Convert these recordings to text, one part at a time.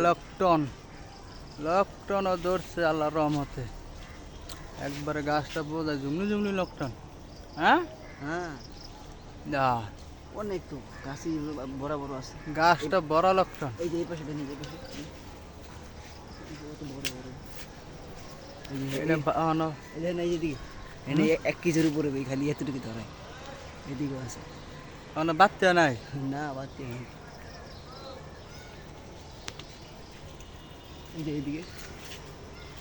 লকটন লকটনও ধরছে আল্লাহর রহমতে। একবারে গাছটা বোঝায় জুমনি জুমনি লকটন। হ্যাঁ হ্যাঁ যা অনেক তো গাছই বড় বড় আছে। গাছটা বড় লকটন। এই যে এই পাশে দেখেন, এই পাশে কত বড় বড়। এটা এই যে এই দিকে এনে 1 কেজির উপরে খালি এতটুকু ধরায়। এদিকে আছে বাচ্চা নাই না বাড়তে। এই যে এইদিকে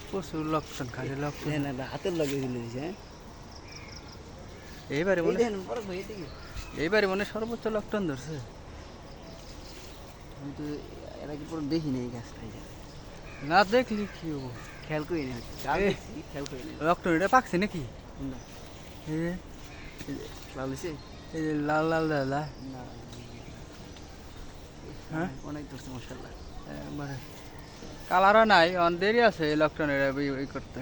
প্রচুর লকটন খালি লকটন। না হাতের লগে ঝুলে দিছে। হ্যাঁ এইবারে মনে বড় ভাই এদিকে এইবারে মনে সর্বোচ্চ লকটন ধরছে। আমি তো এর আগে পরে দেখি না এই গাছটা। না দেখলি কি হবো, খেয়াল করি না, খেয়াল করি না। লকটন এটা পাকছে নাকি? না এই যে লাল হয়েছে এই যে লাল লাল দাদা। না। হ্যাঁ অনেক ধরছে মশাল্লাহ। একবারে কালারও নাই, অন দেরি আছে এই লকটনের ই করতে।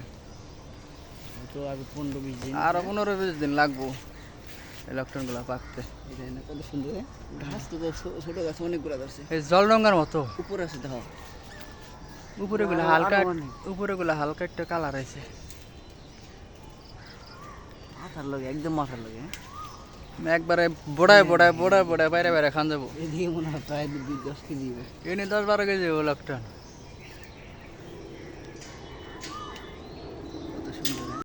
তো আর 15-20 দিন, আরো 15-20 দিন লাগবো এই লকটনগুলো পাকতে। এটা না কত সুন্দর। ঘাস তো ছোট গাছ অনেকগুলো ধরছে। এই জল রঙের মতো উপরে আছে দেখো, উপরেগুলো আরো হালকা, অনেক। উপরেগুলো হালকা একটা কালার আছে। মাথার লগে একদম মাথার লগে। একবারে বড়ায় বড়ায় বড়ায় বড়ায় বাইরে বাইরে খান যাবো। এদিকে মনে হয় প্রায় 10 কেজি। এনে 10-12 কেজি লকটন।